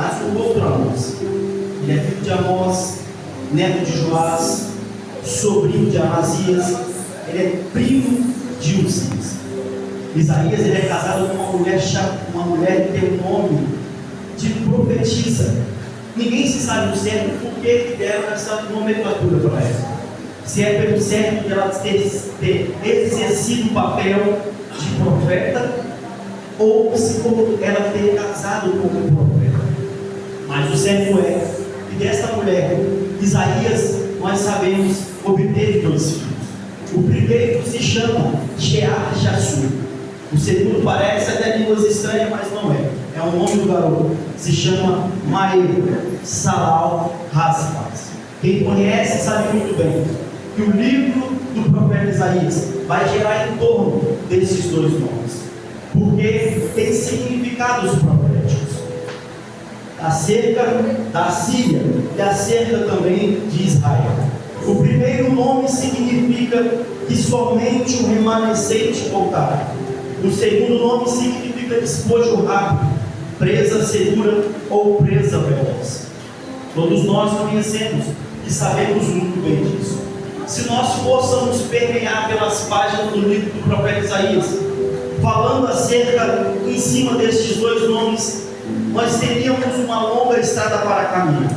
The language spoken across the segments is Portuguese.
mas com outro Amós. Ele é filho de Amós, neto de Joás, sobrinho de Amazias, ele é primo de Uzias. Isaías, ele é casado com uma mulher que tem o nome de profetisa. Ninguém se sabe do certo por que deram essa nomenclatura para ela. Se é pelo certo de ela ter exercido o papel de profeta, ou se por ela ter casado com um profeta. Mas o certo é que desta mulher, Isaías, nós sabemos, obteve 2 filhos. O primeiro se chama Shear-Jashub. O segundo parece até línguas estranhas, mas não é. É o nome do garoto. Se chama Maher-Shalal-Hash-Baz. Quem conhece sabe muito bem que o livro do profeta Isaías vai gerar em torno desses 2 nomes, porque tem significados proféticos acerca da Síria e acerca também de Israel. O primeiro nome significa que somente o remanescente voltará. O segundo nome significa despojo rápido, presa segura ou presa veloz. Todos nós conhecemos e sabemos muito bem disso. Se nós possamos permear pelas páginas do livro do profeta Isaías, falando acerca em cima destes 2 nomes, nós teríamos uma longa estrada para caminhar.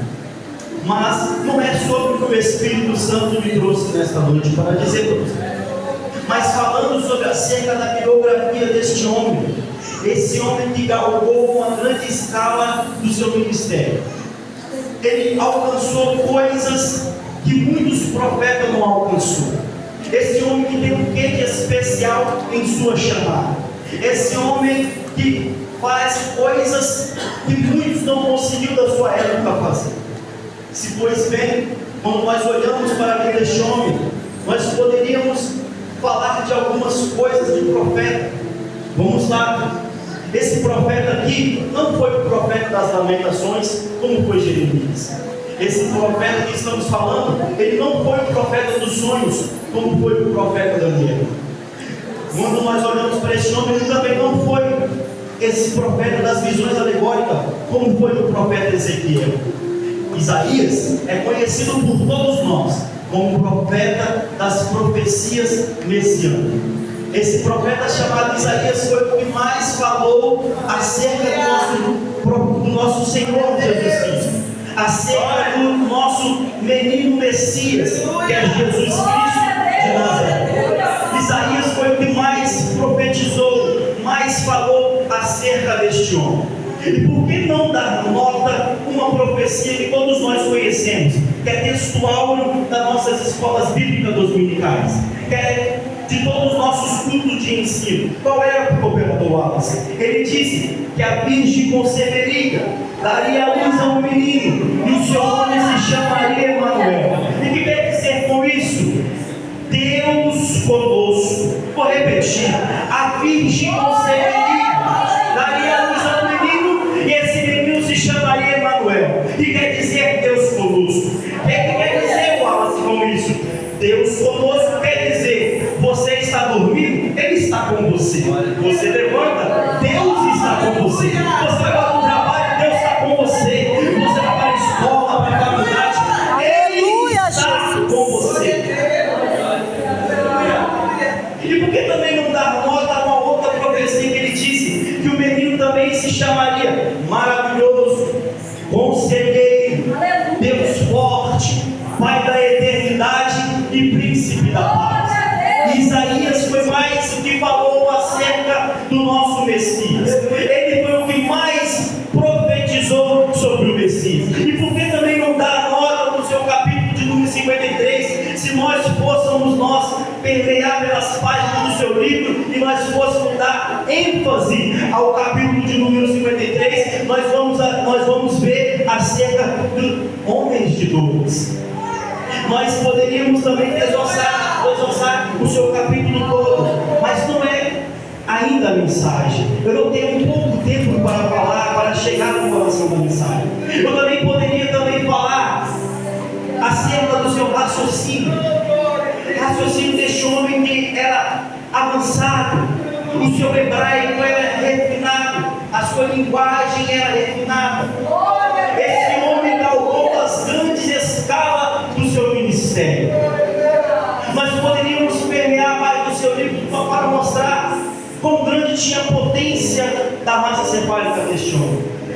Mas não é sobre o que o Espírito Santo me trouxe nesta noite para dizer para você. Mas falando sobre acerca da biografia deste homem, esse homem que galgou uma grande escala do seu ministério. Ele alcançou coisas que muitos profetas não alcançou. Esse homem que tem um quê de especial em sua chamada. Esse homem que faz coisas que muitos não conseguiram da sua época fazer. Se pois bem, quando nós olhamos para a vida deste homem, nós poderíamos falar de algumas coisas de profeta. Vamos lá. Esse profeta aqui não foi o profeta das lamentações, como foi Jeremias. Esse profeta que estamos falando, ele não foi o profeta dos sonhos, como foi o profeta Daniel. Quando nós olhamos para esse homem, ele também não foi esse profeta das visões alegóricas, como foi o profeta Ezequiel. Isaías é conhecido por todos nós como profeta das profecias messiânicas. Esse profeta chamado Isaías foi o que mais falou acerca do nosso Senhor Jesus Cristo, acerca do nosso menino Messias, que é Jesus Cristo de Nazaré. Isaías foi o que mais profetizou, mais falou acerca deste homem. E por que não dar nota uma profecia que todos nós conhecemos, que é textual das nossas escolas bíblicas dominicais, que é de todos os nossos cultos de ensino? Qual era o operador Wallace? Ele disse que a virgem conceberia, daria a luz a um menino, e o seu nome se chamaria Emanuel. E o que quer dizer com isso? Deus conosco. Vou repetir: a virgem conceberia, daria a luz a um menino, e esse menino se chamaria Emanuel. E quer dizer Deus conosco. O que quer dizer, Wallace, com isso? Deus conosco quer dizer: você está dormindo, Ele está com você. Você levanta, Deus está com você. Você vai para o trabalho, Deus está com você. Você vai para a escola, para a faculdade, Ele está com você. E por que também não dar nota a uma outra profecia que ele disse que o menino também se chamaria Maravilhoso, Conselheiro, Deus Forte, Pai da Eternidade e Príncipe da Paz? Isaías foi mais o que falou acerca do nosso Messias. Ele foi o que mais profetizou sobre o Messias. E por que também não dar nota no seu capítulo de número 53, se nós fôssemos permear pelas páginas do seu livro e nós fôssemos dar ênfase ao capítulo de número 53, nós vamos ver acerca dos homens de dores. Nós poderíamos também desossar o seu capítulo todo, mas não é ainda a mensagem. Eu não tenho pouco tempo para falar, para chegar no coração da mensagem. Eu também poderia falar acerca do seu raciocínio deste homem que era avançado, o seu hebraico era refinado, a sua linguagem era refinada.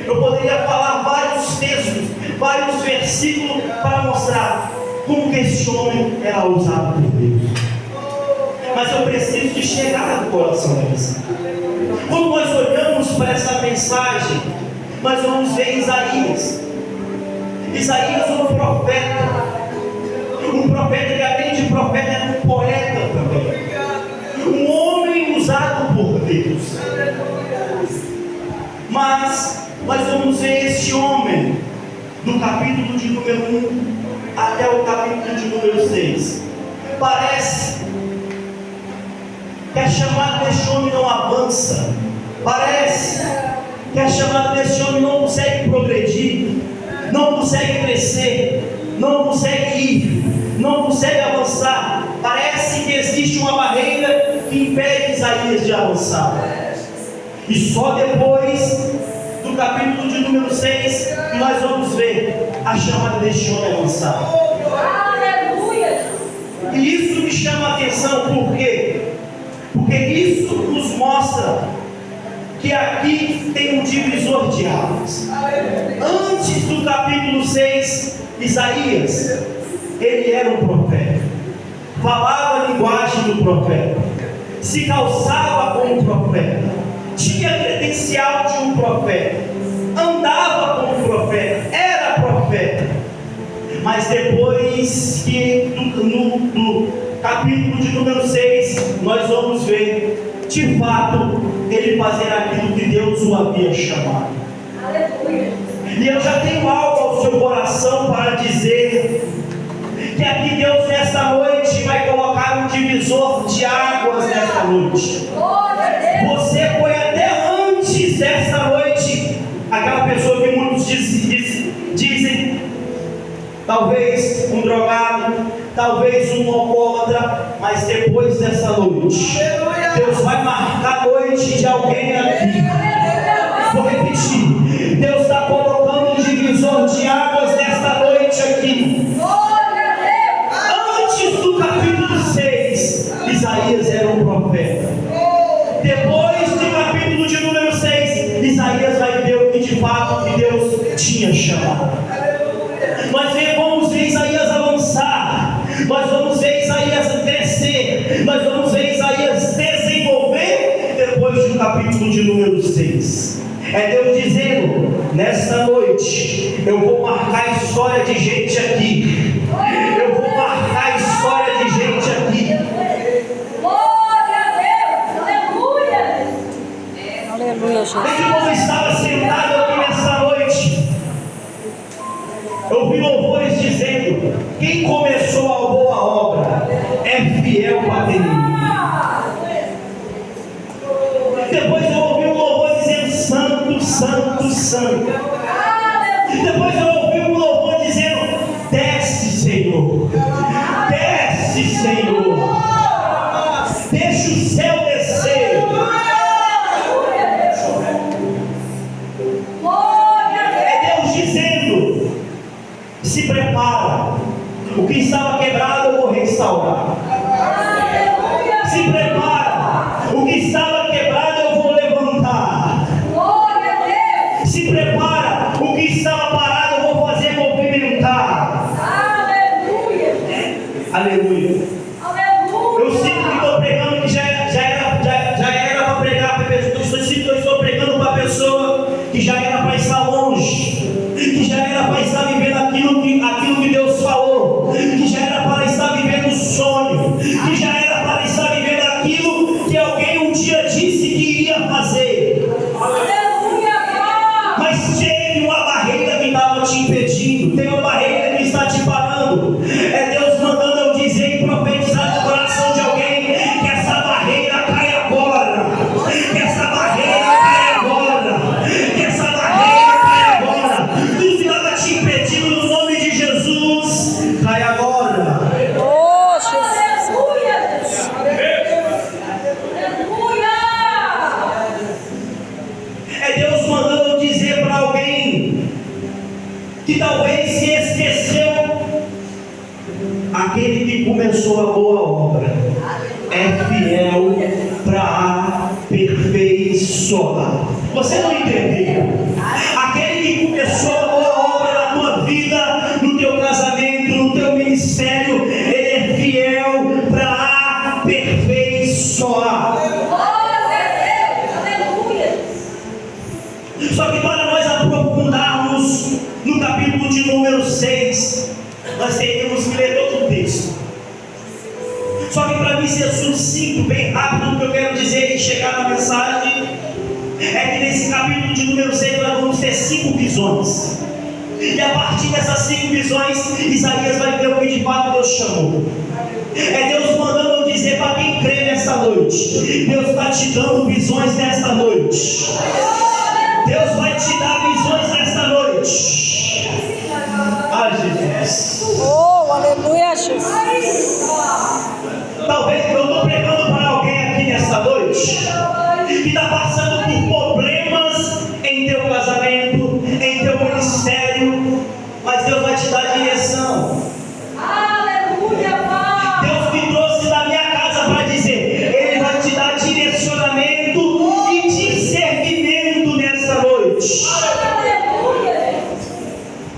Eu poderia falar vários textos, vários versículos para mostrar como que esse homem era usado por Deus. Mas eu preciso de chegar no coração deles. Quando nós olhamos para essa mensagem, nós vamos ver Isaías. Isaías, um profeta que além de profeta era um poeta também, um homem usado por Deus. Mas nós vamos ver esse homem do capítulo de número 1 até o capítulo de número 6. Parece que a chamada deste homem não avança. Parece que a chamada deste homem não consegue progredir, não consegue crescer, não consegue ir, não consegue avançar. Parece que existe uma barreira que impede Isaías de avançar. E só depois do capítulo de número 6 que nós vamos ver a chamada deste homem avançar. Aleluia! E isso me chama a atenção, por quê? Porque isso nos mostra que aqui tem um divisor de águas. Antes do capítulo 6, Isaías, ele era um profeta, falava a linguagem do profeta, se calçava como profeta, tinha credencial de um profeta, andava como profeta, era profeta. Mas depois que no capítulo de número 6, nós vamos ver, de fato, ele fazer aquilo que Deus o havia chamado. Aleluia. E eu já tenho algo ao seu coração para dizer, que aqui Deus nesta noite vai colocar um divisor de águas nesta noite. Você foi até antes desta noite aquela pessoa que muitos dizem, talvez um drogado, talvez um alcoólatra, mas depois dessa noite, Deus vai marcar a noite de alguém aqui. Vou repetir, Deus está colocando um divisor de águas nesta noite aqui. Antes do capítulo 6, Isaías era um profeta. Depois do capítulo de número 6, Isaías vai ver o que de fato que Deus tinha chamado. Nós vamos ver Isaías avançar, nós vamos ver Isaías crescer, nós vamos ver Isaías desenvolver depois do capítulo de número 6. É Deus dizendo, nesta noite, eu vou marcar a história de gente aqui. Eu vou marcar a história de gente aqui. Glória a Deus, aleluia. Aleluia, Jesus. Desde quando eu estava sentado aqui nessa noite, eu vi louvores dizendo, quem começou a boa obra é fiel para terminar. Depois eu ouvi um louvor dizendo, santo, santo, santo. Depois eu ouvi um louvor dizendo, desce, Senhor, desce, Senhor, deixa o céu descer. É Deus dizendo, se prepara, o que estava quebrado eu vou restaurar. Se prepara, o que estava quebrado eu vou levantar. Se prepara, o que estava parado eu vou fazer movimentar. Aleluia. Eu sinto que estou pregando que já era para pregar para a pessoa. Eu sinto que eu estou pregando para a pessoa que já era para estar longe, que já era para estar vivendo aquilo que Deus falou, que já era para estar vivendo o sonho, que já era para estar vivendo aquilo que alguém um dia disse que iria fazer. Mas teve uma barreira que estava te impedindo, tem uma barreira que está te parando. É Deus mandando eu dizer e profetizar no coração de alguém que essa barreira cai agora, que essa barreira cai agora, que essa barreira cai agora. Tudo que estava te impedindo no nome de Jesus, cai agora. É Deus mandando eu dizer para alguém que talvez se esqueceu, aquele que começou a boa obra é fiel para aperfeiçoar. Você não entendeu? Aquele no capítulo de número 6, nós teríamos que ler todo o texto. Só que para mim ser sucinto, bem rápido, o que eu quero dizer e chegar na mensagem é que nesse capítulo de número 6 nós vamos ter 5 visões. E a partir dessas 5 visões, Isaías vai ver o que de fato Deus chamou. É Deus mandando eu dizer para quem crê nessa noite: Deus está te dando visões nesta noite. Deus vai te dar visões nesta noite. Ah, Jesus. Oh, aleluia, Jesus. Talvez eu estou pregando para alguém aqui nesta noite que está passando por problemas em teu casamento, em teu ministério, mas Deus vai te dar direção. Aleluia, Pai. Deus me trouxe da minha casa para dizer: Ele vai te dar direcionamento e discernimento nesta noite. Aleluia.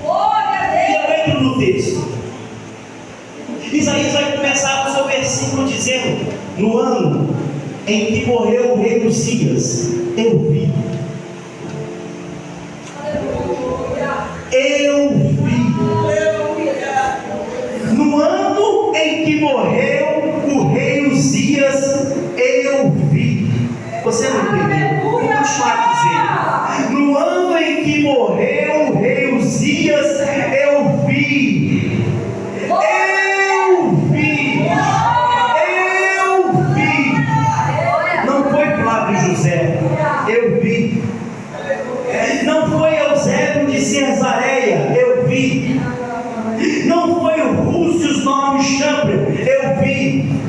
Glória a E Deus. eu entro no texto. Isaías vai começar o seu versículo dizendo: no ano em que morreu o rei Uzias, eu vi. Eu vi. No ano em que morreu o rei Uzias, eu vi. Você não entendeu? Vou continuar dizendo. No ano em que morreu o rei Uzias, eu vi. Eu vi. Eu vi. Não foi Flávio José, eu vi. Não foi Eusébio de Cesareia, eu vi. Não foi o Rússio Norman Champlin, eu vi.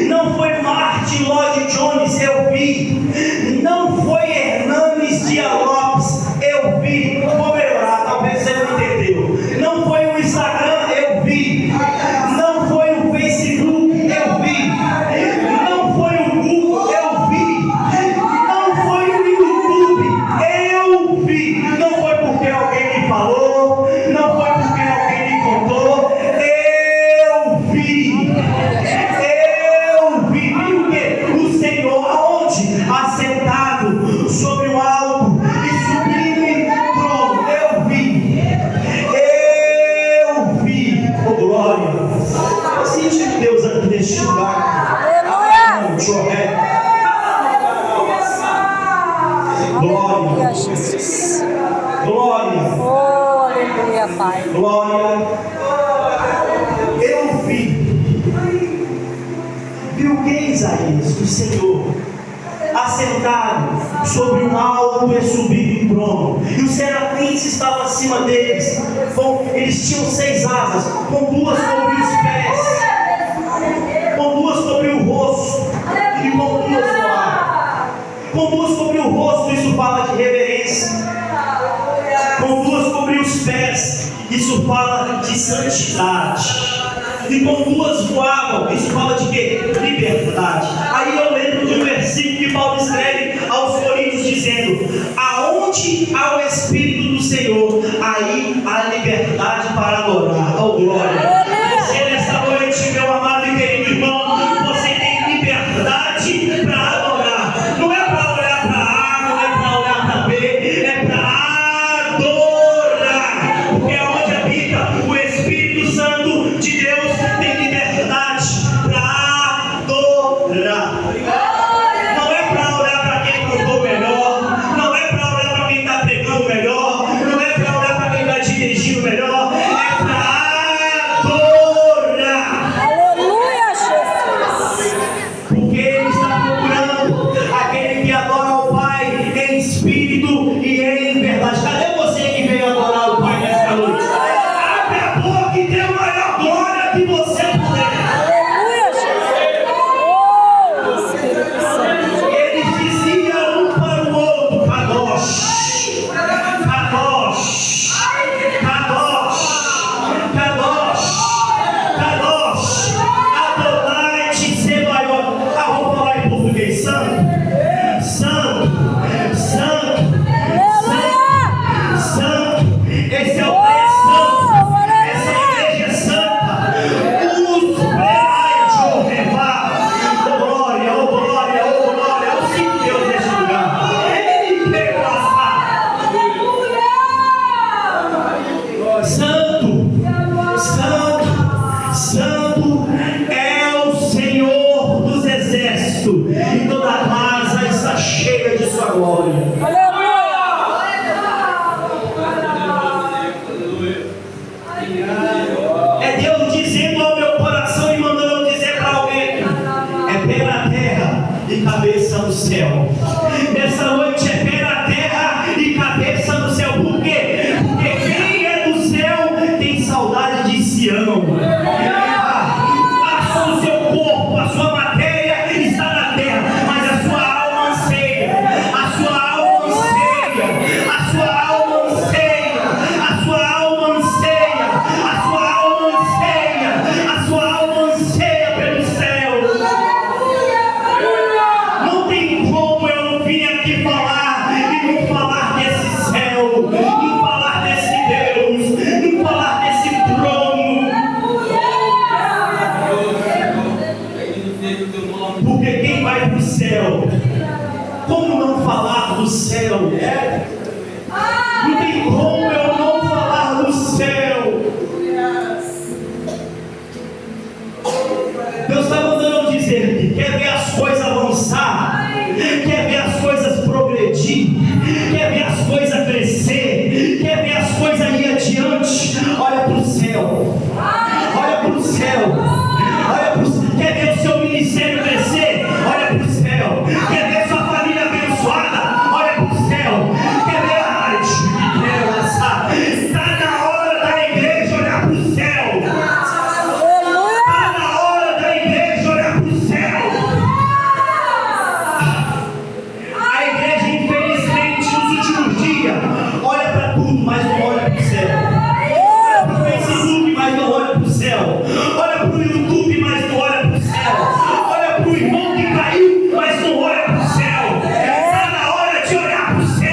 Não foi Martin Lloyd Jones, eu vi. Não foi Hernanes Dias Lopes, eu vi. Vou melhorar, talvez você não entendeu. Não foi o Instagram, eu vi. Não foi o Facebook, eu vi. Não foi o Google, eu vi. Não foi o YouTube, eu vi. Não foi porque alguém me falou, não foi porque alguém me contou, eu vi. Eu vi. Vi o quê? O Senhor aonde? Assentado sobre o alto e sublime trono. Eu vi. Eu vi. Oh, glória. Eu senti Deus aqui neste lugar. Aleluia. Glória. Jesus. Glória. Oh, aleluia, Pai. Glória. Eu vi. Viu o que, Isaías? O Senhor assentado sobre um alto e sublime trono, e os serafins estavam acima deles. Eles tinham 6 asas, com 2 sobre os pés, com 2 sobre o rosto e com 2 voavam. Com 2 sobre o rosto, isso fala de reverência. Com 2 sobre os pés, isso fala de santidade. E com 2 voavam, isso fala de quê? Liberdade. Aí eu lembro de um versículo que Paulo escreve aos Coríntios dizendo: aonde há o Espírito do Senhor, aí há liberdade para adorar. Oh, glória! Você nesta noite, meu amado e querido irmão, você tem liberdade para adorar. Não é para olhar para A, não é para olhar para B, é para adorar. Porque é onde habita o Espírito Santo de Deus, tem liberdade para adorar. Não é para olhar para quem cantou melhor, não é para olhar para quem está pregando melhor, não é para céu. Não tem como eu não falar do céu. Deus está mandando dizer que quer ver as coisas avançar, quer ver as coisas progredir, quer ver as coisas crescer, quer ver as coisas ir adiante. Olha para o céu, olha para o céu, olha para o céu. Quer ver o seu ministério crescer? Olha para o céu. Quer ver sua família abençoada? Olha para o céu. Quer ver a arte? Está na hora da igreja olhar para o céu. Está na hora da igreja olhar para o céu. A igreja, infelizmente, nos últimos dias, olha para tudo, mas não olha para o céu. Olha para o Facebook, mas não olha para o céu. Olha para o YouTube, mas não olha para o céu. Olha para o irmão que caiu, mas não olha para o céu. Está na hora de olhar para o céu.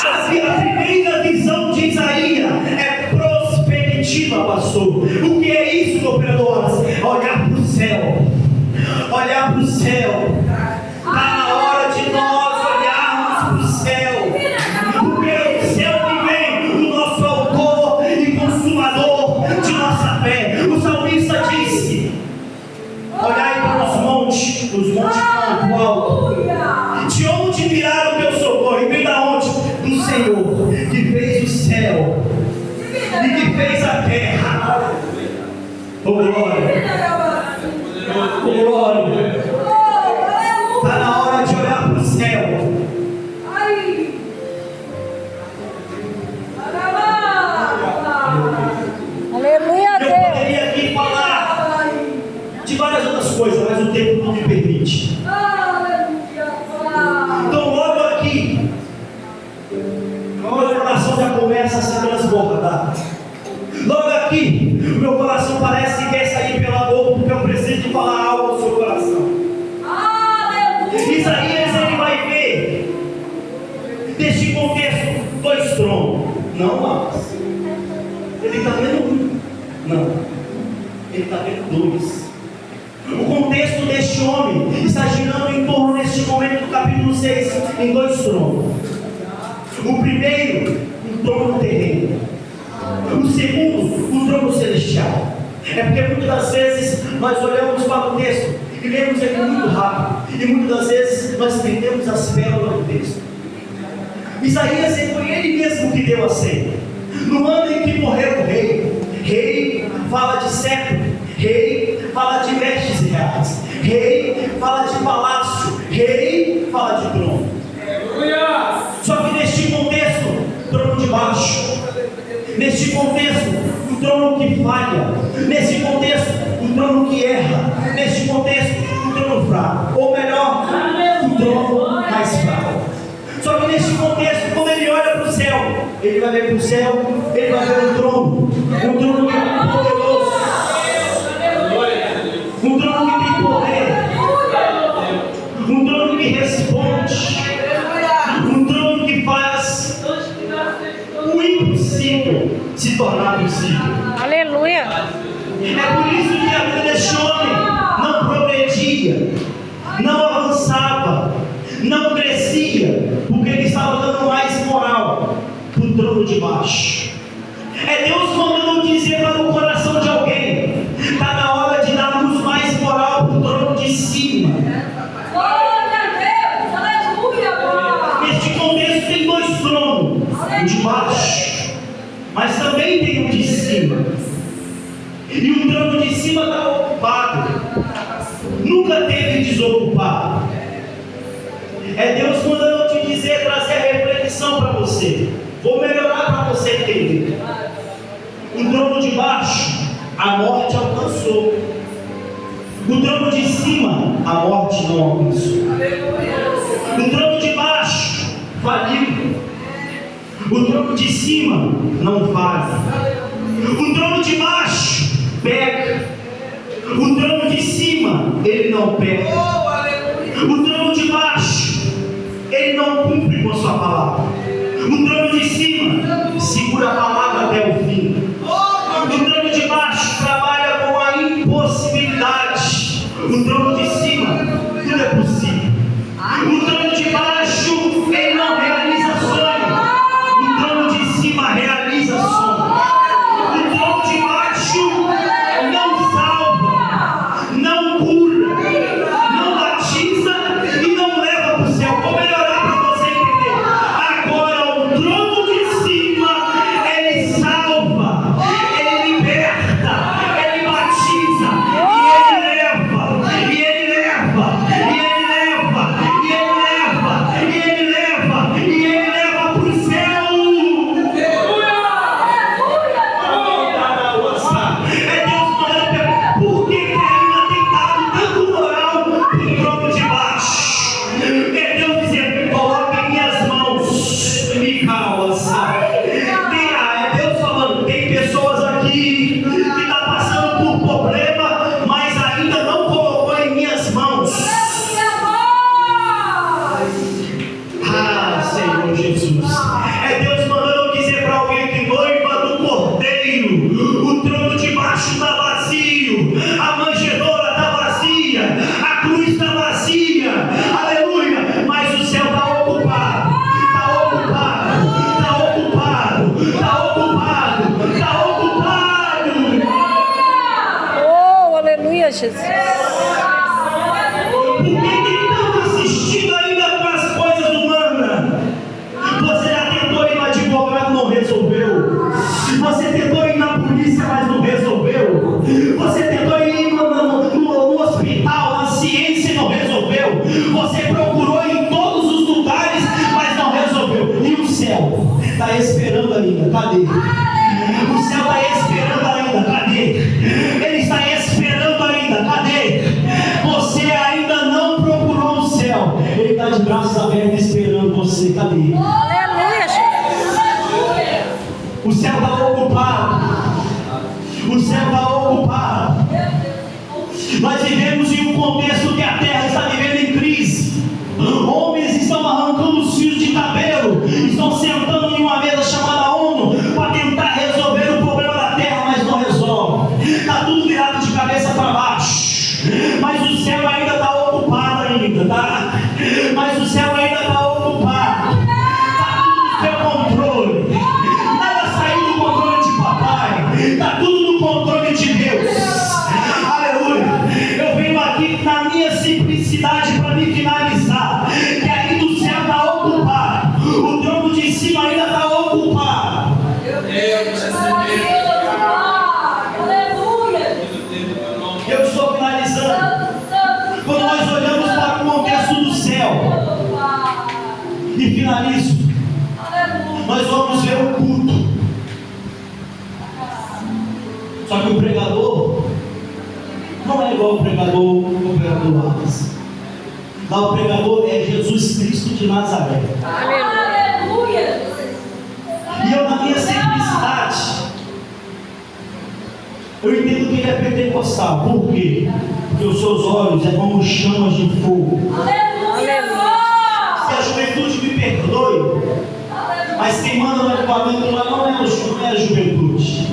A primeira visão de Isaías é prospectiva, pastor. O que é isso, meu operador? Olhar para o céu. Olhar para o céu. Está na hora de nós olharmos para o céu. Porque é o céu que vem, o nosso autor e consumador de nossa fé. O salmista disse: olhai para os montes não, do alto. De onde virá o teu socorro? E vem da onde? Do Senhor, que fez o céu e que fez a terra. Oh glória! Oh glória! Está na hora de olhar para o céu. Aleluia, Eu Deus. poderia aqui falar de várias outras coisas, mas o tempo não me permite. Então, logo aqui, o meu coração já começa a se transbordar. Logo aqui, o meu coração parece que quer sair pela boca, porque eu preciso falar algo ao seu coração. Isaías, ele vai ver, neste contexto, dois tronos. Não, mas ele está vendo um. Não, ele está vendo dois. O contexto deste homem está girando em torno, neste momento do capítulo 6, em dois tronos. O primeiro, um trono terreno. O segundo, um trono celestial. É porque muitas das vezes nós olhamos para o texto e lemos ele muito rápido. E muitas das vezes nós perdemos as pérolas do texto. Isaías, foi ele mesmo que deu a senha. No ano em que morreu o rei, rei fala de cetro, rei fala de vestes reais, rei fala de palácio, rei fala de trono. Só que neste contexto, trono de baixo. Neste contexto, o trono que falha. Neste contexto, o trono que erra. Neste contexto, o trono fraco. Ou melhor, o trono mais fraco. Só que neste contexto, quando ele olha para o céu, ele vai ver para o céu, ele vai ver um trono que é poderoso, um trono que tem poder, um trono que responde, um trono que faz o impossível se tornar possível. Aleluia. É por isso que a vida deste homem não progredia, não avançava, não crescia, porque ele estava dando mais moral para o trono de baixo. É Deus mandando dizer para o coração de alguém: está na hora de darmos mais moral para o trono de cima. Neste contexto tem dois tronos, o de baixo, mas também tem o de cima. E o trono de cima está ocupado, nunca teve desocupado. É Deus mandando te dizer, trazer a reflexão para você. Vou melhorar para você entender. O trono de baixo, a morte alcançou. O trono de cima, a morte não alcançou. O trono de baixo, faliu. O trono de cima, não faz. O trono de baixo, peca. O trono de cima, ele não peca. O trono de baixo, ele não cumpre com a sua palavra. O trono de cima segura a palavra até o fim. O trono de baixo trabalha com a impossibilidade. O trono de cima, tudo é possível. Jesus. É Deus mandando dizer para alguém que noiva do Cordeiro, o trono de baixo está vazio, a manjedoura está vazia, a cruz está vazia, aleluia, mas o céu está ocupado, está ocupado, está ocupado, está ocupado, está ocupado. Oh, aleluia, Jesus. Por que tem tanto insistindo ainda com as coisas humanas? Você já tentou ir no advogado, não resolveu. Você tentou ir na polícia, mas não resolveu. Você tentou ir no hospital, na ciência, e não resolveu. Você procurou em todos os lugares, mas não resolveu. E o céu está esperando ainda, cadê? O céu está esperando ainda, cadê? Ele está esperando ainda, cadê? Você ainda não procurou o céu. Ele está de braços abertos esperando você, cadê? Aleluia, Jesus. O céu está ocupado. O céu está ocupado. Nós vivemos em um contexto que a terra está vivendo em crise. Homens estão arrancando os fios de cabelo, estão sentando em uma mesa chamada ONU para tentar resolver o problema da terra, mas não resolve. Está tudo virado de cabeça para baixo. Mas o céu ainda está ocupado ainda, tá? Mas o céu ainda está ocupado. Está tudo no seu controle. Nada saiu do controle de papai. Está tudo no controle de Deus. Aleluia. Eu venho aqui na minha simplicidade para me finalizar. Que ainda o céu está ocupado. O trono de cima ainda está ocupado. Eu estou finalizando. Quando nós olhamos para o contexto do céu, e finalizo, nós vamos ver o culto. Só que o pregador não é igual o pregador Alex. Lá o pregador é Jesus Cristo de Nazaré. Aleluia. E eu, na minha simplicidade, eu entendo que ele é pentecostal. Por quê? Porque os seus olhos é como chamas de fogo. Se a juventude me perdoe, mas quem manda no equipamento lá não é a juventude,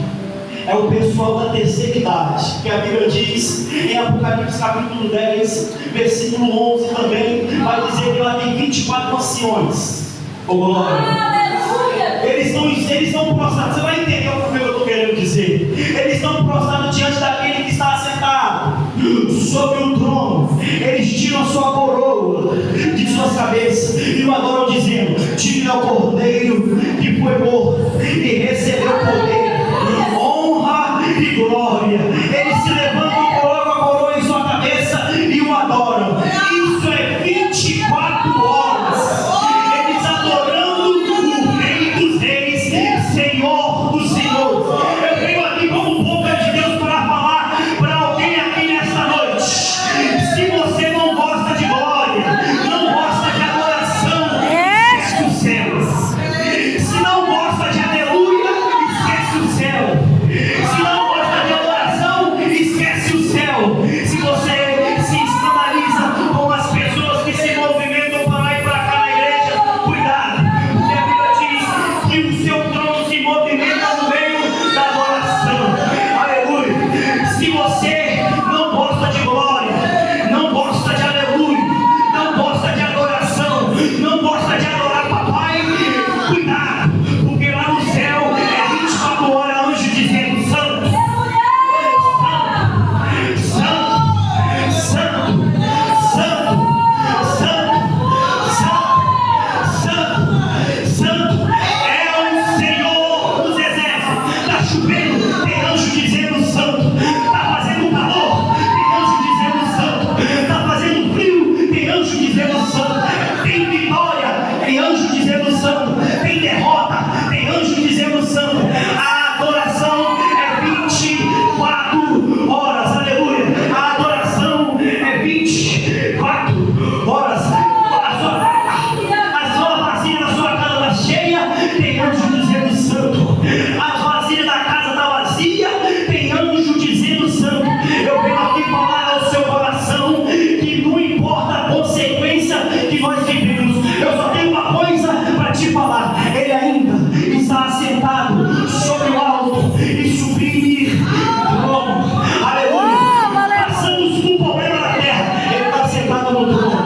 é o pessoal da terceira idade, que a Bíblia diz em Apocalipse capítulo 10, versículo 11 também, vai dizer que lá tem 24 anciões. Ô glória! Eles estão prostrados, você vai entender o que eu estou querendo dizer. Eles estão prostrados diante daquele que está assentado sobre o trono. Eles tiram a sua coroa de suas cabeças e o adoram dizendo: diga ao Cordeiro que foi morto e recebeu poder, honra e glória. Eles se levantam e colocam a coroa em sua cabeça e o adoram. Isso é 24 horas. Eles adorando o Rei dos Reis, Senhor dos Senhores. Eu venho aqui como boca de Deus para falar para alguém aqui nesta noite. Se você não gosta de glória, não gosta de adoração, feche os céus. Se não gosta de aleluia, te falar, Ele ainda está assentado sobre o alto e sublime trono. Aleluia. Passamos por problema na terra, Ele está sentado no trono.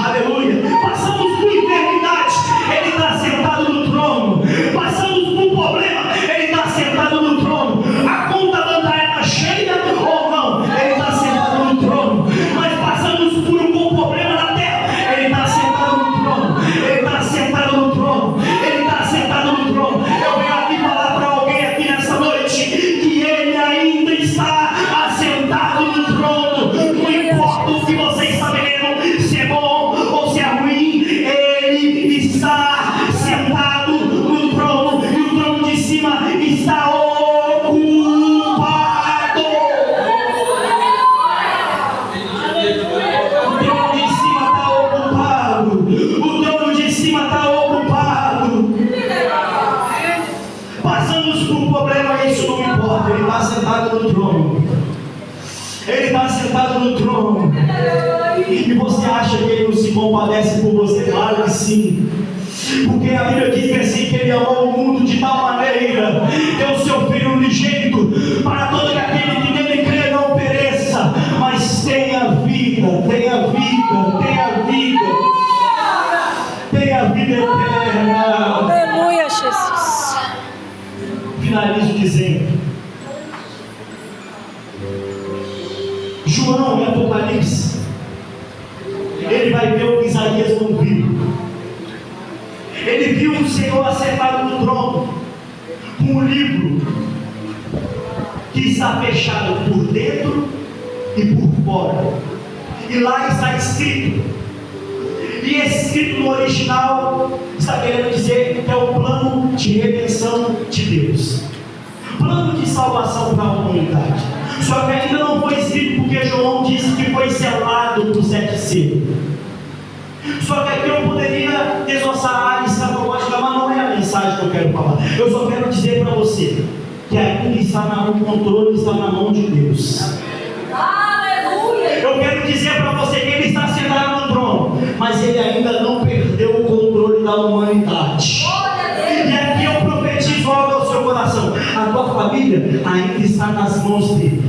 Aleluia. Passamos por enfermidade, Ele está sentado no trono. Passamos por problema, Ele está sentado no trono. A conta bancária está cheia ou não, Ele está sentado no trono. Mas passamos por um bom problema na terra, Ele está sentado no trono. Ele está sentado no trono. Ele está sentado no trono. Eu venho aqui falar para alguém aqui nessa noite que Ele ainda está assentado no trono. Não importa o que você está vivendo, se é bom ou se é ruim, Ele está sentado no trono. E o trono de cima está ocupado. O trono de cima está ocupado. O trono de cima está ocupado. Passamos por problema, isso não importa. Ele está sentado no trono. Ele está sentado no trono. E você acha que Ele não se compadece por você? Claro que sim. Porque a Bíblia diz assim, que Ele amou o mundo de tal maneira, deu o seu Filho unigênito, para todo aquele que nele crê não pereça, mas tenha vida, tenha vida, tenha vida, tenha vida eterna. Aleluia, Jesus. Finalizo dizendo, João em Apocalipse, ele vai ver o que Isaías não viu. Ele viu o Senhor assentado no trono, com um livro que está fechado por dentro e por fora. E lá está escrito, e escrito no original, está querendo dizer que é o plano de redenção de Deus, plano de salvação para a humanidade. Só que ainda não foi escrito porque João disse que foi selado por 7 selos. Só que aqui eu poderia desossar a área escatológica, mas não é a mensagem que eu quero falar. Eu só quero dizer para você que ainda está o controle está na mão de Deus. Aleluia. Eu quero dizer para você que Ele está sentado no trono, mas Ele ainda não perdeu o controle da humanidade. E aqui eu profetizo algo ao seu coração: a tua família ainda está nas mãos dele.